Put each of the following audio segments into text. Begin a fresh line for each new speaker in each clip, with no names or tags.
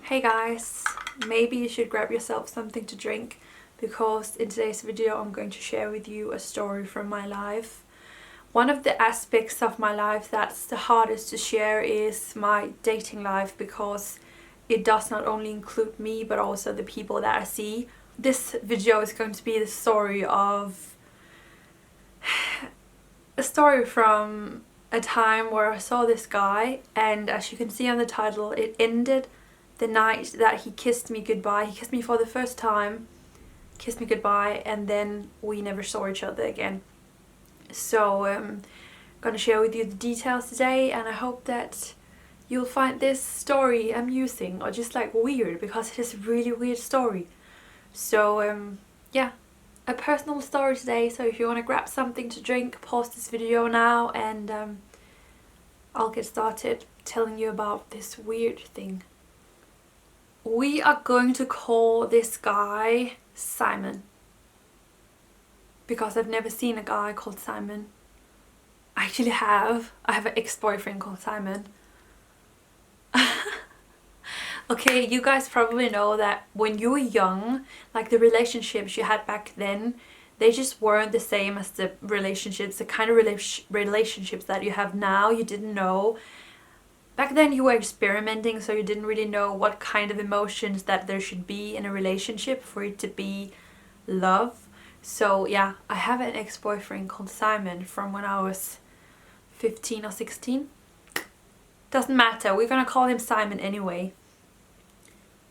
Hey guys, maybe you should grab yourself something to drink, because in today's video I'm going to share with you a story from my life. One of the aspects of my life that's the hardest to share is my dating life, because it does not only include me but also the people that I see. This video is going to be the story of a story from a time where I saw this guy, and as you can see on the title, it ended the night that he kissed me goodbye. He kissed me for the first time, kissed me goodbye, and then we never saw each other again. So I'm gonna share with you the details today, and I hope that you'll find this story amusing or just like weird, because it is a really weird story. So yeah, a personal story today. So if you want to grab something to drink, pause this video now, and I'll get started telling you about this weird thing. We are going to call this guy Simon, because I've never seen a guy called Simon. I actually have. I have an ex-boyfriend called Simon. Okay, you guys probably know that when you were young, like the relationships you had back then, they just weren't the same as the relationships, the kind of relationships that you have now. You didn't know. Back then you were experimenting, so you didn't really know what kind of emotions that there should be in a relationship for it to be love. So yeah, I have an ex-boyfriend called Simon from when I was 15 or 16. Doesn't matter, we're gonna call him Simon anyway.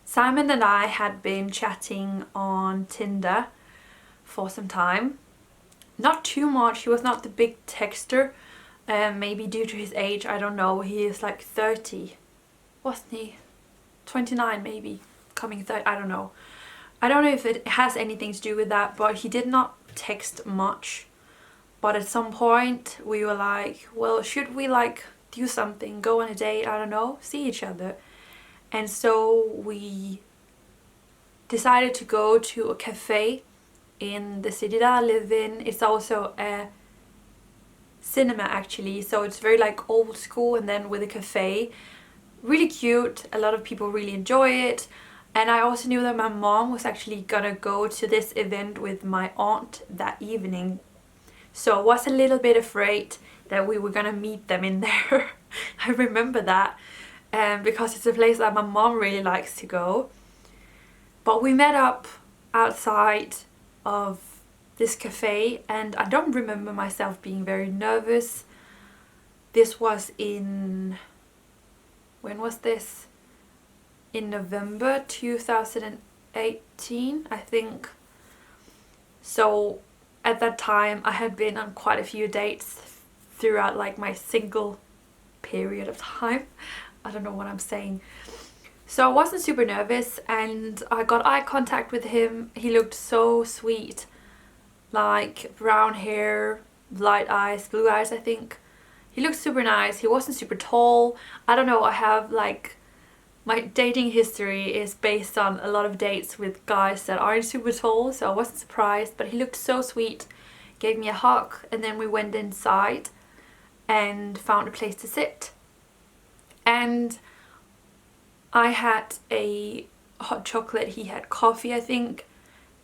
Simon and I had been chatting on Tinder for some time. Not too much, he was not the big texter. Maybe due to his age, I don't know. He is like 30. Wasn't he? 29 maybe. Coming 30, I don't know. I don't know if it has anything to do with that, but he did not text much. But at some point we were like, well, should we like do something, go on a date, I don't know, see each other. And so we decided to go to a cafe in the city that I live in. It's also a cinema actually, so it's very like old school, and then with a cafe. Really cute, a lot of people really enjoy it. And I also knew that my mom was actually gonna go to this event with my aunt that evening, so I was a little bit afraid that we were gonna meet them in there. I remember that, because it's a place that my mom really likes to go. But we met up outside of this cafe, and I don't remember myself being very nervous. This was in, when was this? In November 2018, I think. So at that time I had been on quite a few dates throughout like my single period of time. I don't know what I'm saying. So I wasn't super nervous, and I got eye contact with him. He looked so sweet. Like brown hair, light eyes, blue eyes I think. He looked super nice. He wasn't super tall. I don't know, I have like, my dating history is based on a lot of dates with guys that aren't super tall, so I wasn't surprised. But he looked so sweet, gave me a hug, and then we went inside and found a place to sit. And I had a hot chocolate, he had coffee I think,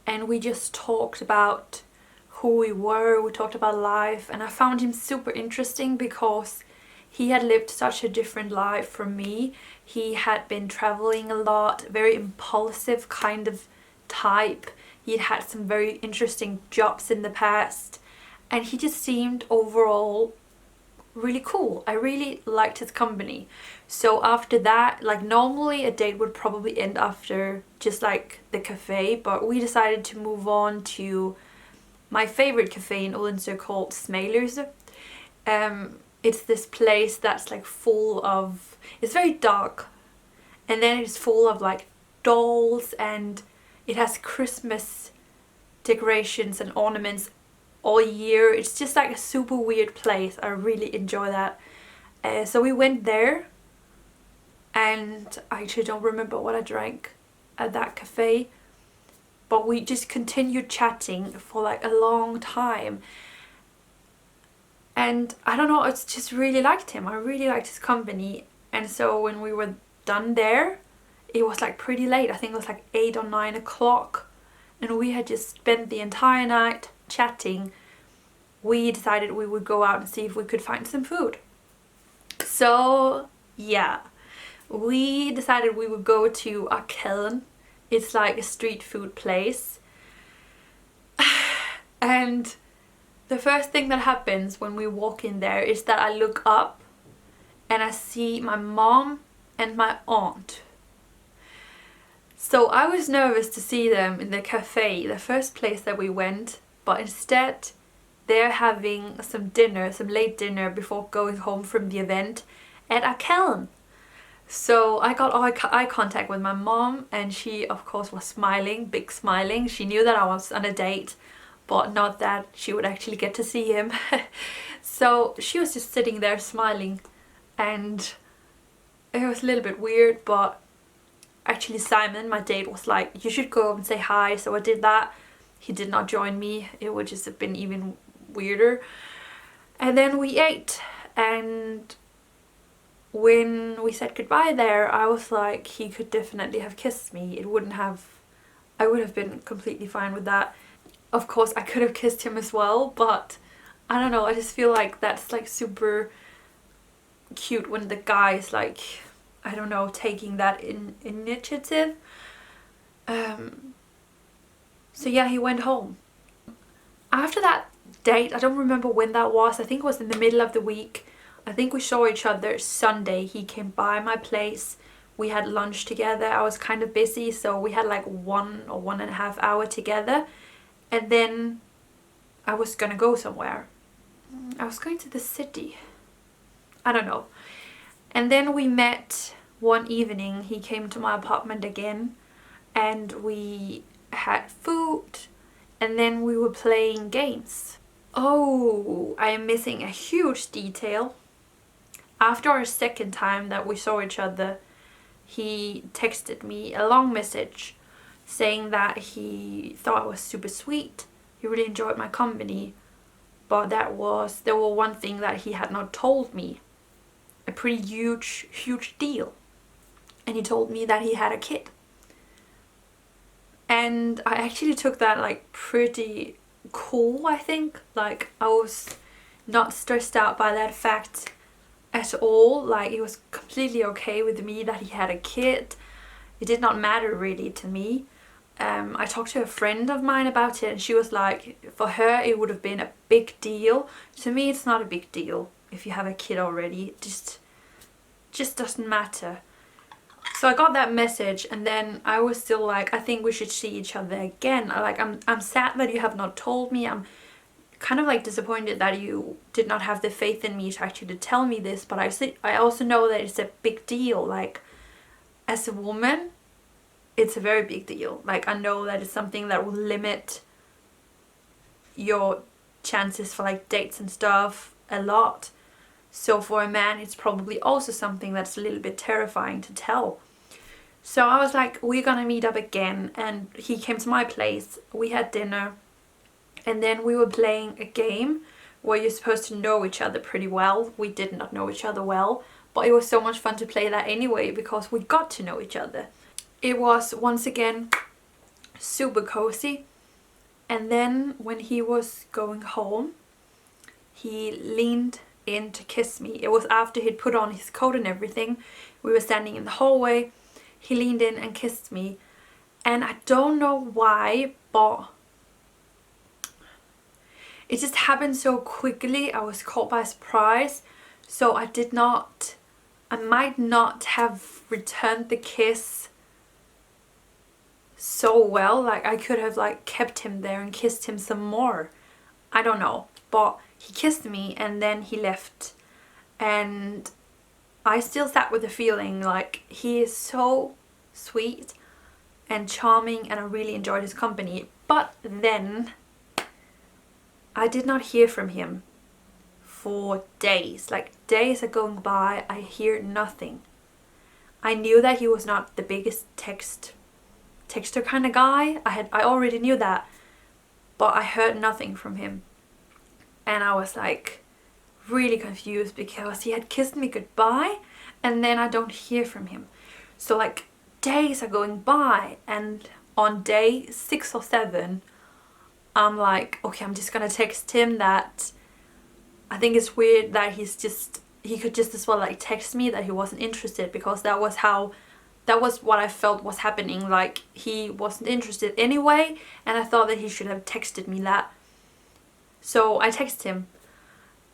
and we just talked about who we were, we talked about life, and I found him super interesting because he had lived such a different life from me. He had been traveling a lot, very impulsive kind of type. He'd had some very interesting jobs in the past, and he just seemed overall really cool. I really liked his company. So after that, like normally a date would probably end after just like the cafe, but we decided to move on to my favorite cafe in Odense called Elise. It's this place that's like full of, it's very dark, and then it's full of like dolls, and it has Christmas decorations and ornaments all year. It's just like a super weird place. I really enjoy that. So we went there, and I actually don't remember what I drank at that cafe, but we just continued chatting for like a long time. And I don't know, I just really liked him. I really liked his company. And so when we were done there, it was like pretty late. I think it was like 8 or 9 o'clock. And we had just spent the entire night chatting. We decided we would go out and see if we could find some food. So yeah, we decided we would go to Arkaden. It's like a street food place. And the first thing that happens when we walk in there is that I look up and I see my mom and my aunt. So I was nervous to see them in the cafe, the first place that we went, but instead they're having some dinner, some late dinner before going home from the event at Arkaden. So I got eye contact with my mom, and she of course was smiling, big smiling. She knew that I was on a date, but not that she would actually get to see him. So she was just sitting there smiling, and it was a little bit weird, but actually Simon, my date, was like, you should go and say hi. So I did that. He did not join me. It would just have been even weirder. And then we ate, and when we said goodbye there, I was like, he could definitely have kissed me. I would have been completely fine with that. Of course I could have kissed him as well, but I don't know, I just feel like that's like super cute when the guy is like, I don't know, taking that initiative. So yeah, he went home. After that date, I don't remember when that was. I think it was in the middle of the week. I think we saw each other Sunday. He came by my place. We had lunch together. I was kind of busy, so we had like 1 or 1.5 hours together. And then I was gonna go somewhere. I was going to the city. I don't know. And then we met one evening. He came to my apartment again, and we had food, and then we were playing games. Oh, I am missing a huge detail. After our second time that we saw each other, he texted me a long message saying that he thought it was super sweet. He really enjoyed my company, but there was one thing that he had not told me. A pretty huge deal. And he told me that he had a kid. And I actually took that like pretty cool, I think. Like, I was not stressed out by that fact at all. Like, it was completely okay with me that he had a kid. It did not matter really to me. I talked to a friend of mine about it, and she was like, for her it would have been a big deal. To me, it's not a big deal if you have a kid already. It just doesn't matter. So I got that message, and then I was still like, I think we should see each other again. I'm sad that you have not told me. I'm kind of like disappointed that you did not have the faith in me to actually tell me this, but I also know that it's a big deal. Like, as a woman, it's a very big deal. Like, I know that it's something that will limit your chances for like dates and stuff a lot. So for a man, it's probably also something that's a little bit terrifying to tell. So I was like, we're gonna meet up again, and he came to my place. We had dinner, and then we were playing a game where you're supposed to know each other pretty well. We did not know each other well, but it was so much fun to play that anyway because we got to know each other. It was once again super cozy. And then when he was going home, he leaned in to kiss me. It was after he'd put on his coat and everything. We were standing in the hallway. He leaned in and kissed me. And I don't know why, but it just happened so quickly. I was caught by surprise. So I might not have returned the kiss so well. Like, I could have like kept him there and kissed him some more. I don't know. But he kissed me and then he left. And I still sat with the feeling like he is so sweet and charming, and I really enjoyed his company. But then I did not hear from him for days. Like, days are going by, I hear nothing. I knew that he was not the biggest texter kind of guy. I already knew that, but I heard nothing from him. And I was like, really confused because he had kissed me goodbye and then I don't hear from him. So like days are going by, and on day 6 or 7 I'm like, okay, I'm just gonna text him that I think it's weird that he could just as well like text me that he wasn't interested, because that was what I felt was happening. Like he wasn't interested anyway, and I thought that he should have texted me that. So I texted him,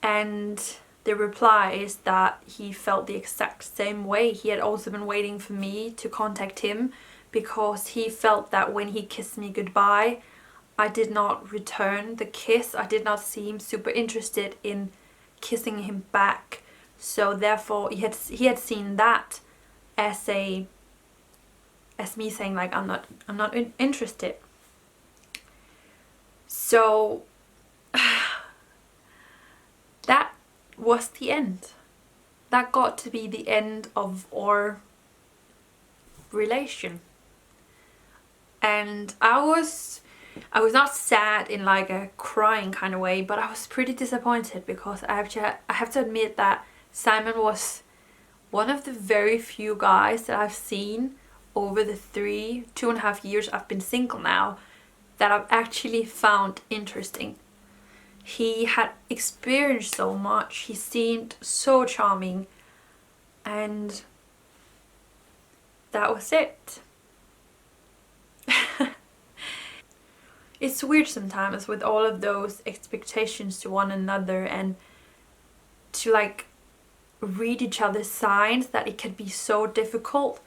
and the reply is that he felt the exact same way. He had also been waiting for me to contact him because he felt that when he kissed me goodbye, I did not return the kiss. I did not seem super interested in kissing him back. So therefore he had seen that as me saying like I'm not interested. So that was the end. That got to be the end of our relation. And I was not sad in like a crying kind of way, but I was pretty disappointed because I have to admit that Simon was one of the very few guys that I've seen over the 2.5 years I've been single now that I've actually found interesting. He had experienced so much, he seemed so charming, and that was it. It's weird sometimes with all of those expectations to one another, and to like read each other's signs, that it can be so difficult.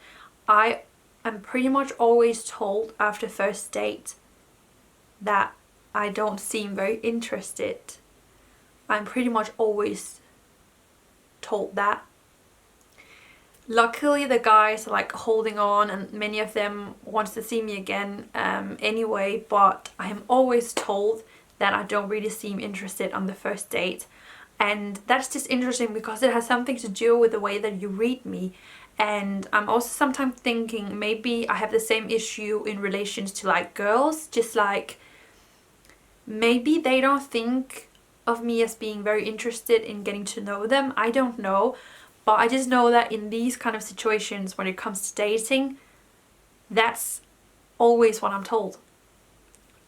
I am pretty much always told after first date that I don't seem very interested. I'm pretty much always told that. Luckily the guys are like holding on, and many of them wants to see me again anyway, but I am always told that I don't really seem interested on the first date. And that's just interesting because it has something to do with the way that you read me. And I'm also sometimes thinking maybe I have the same issue in relations to like girls, just like maybe they don't think of me as being very interested in getting to know them. I don't know. But I just know that in these kind of situations, when it comes to dating, that's always what I'm told.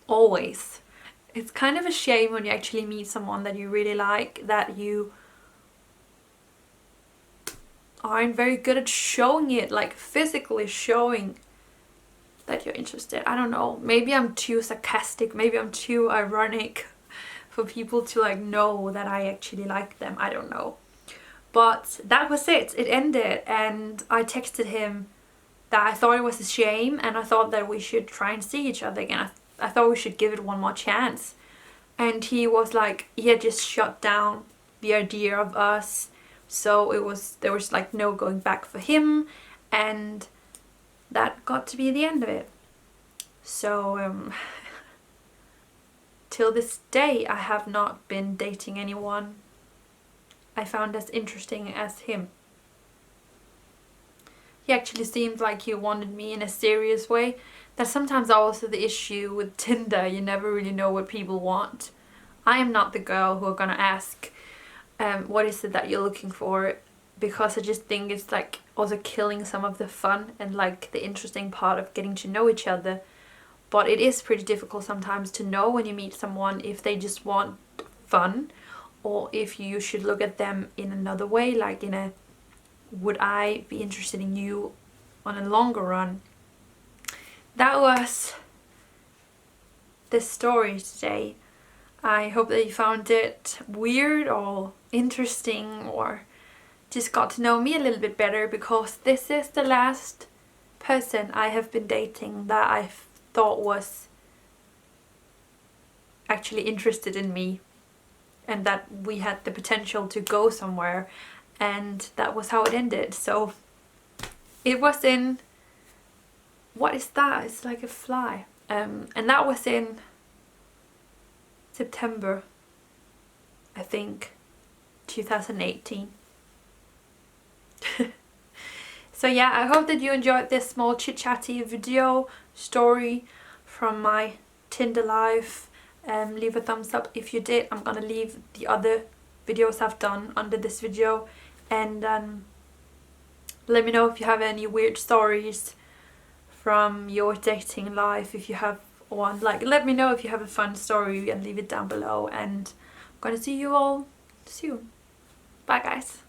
Always. It's kind of a shame when you actually meet someone that you really like, that you aren't very good at showing it, like physically showing that you're interested. I don't know. Maybe I'm too sarcastic. Maybe I'm too ironic for people to like know that I actually like them. I don't know. But that was it. It ended, and I texted him that I thought it was a shame, and I thought that we should try and see each other again. I thought we should give it one more chance. And he was like, he had just shut down the idea of us, so there was like no going back for him, and that got to be the end of it. So till this day I have not been dating anyone I found as interesting as him. He actually seemed like he wanted me in a serious way. That's sometimes also the issue with Tinder. You never really know what people want. I am not the girl who are gonna ask what is it that you're looking for, because I just think it's like also killing some of the fun and like the interesting part of getting to know each other. But it is pretty difficult sometimes to know when you meet someone if they just want fun, or if you should look at them in another way, like in a, would I be interested in you on a longer run? That was the story today. I hope that you found it weird or interesting, or just got to know me a little bit better, because this is the last person I have been dating that I thought was actually interested in me, and that we had the potential to go somewhere, and that was how it ended. So it was in, what is that? It's like a fly. And that was in September, I think, 2018. So yeah, I hope that you enjoyed this small chit-chatty video story from my Tinder life. Leave a thumbs up if you did. I'm gonna leave the other videos I've done under this video, and let me know if you have any weird stories from your dating life, if you have one. Like, let me know if you have a fun story and leave it down below, and I'm gonna see you all soon. Bye guys.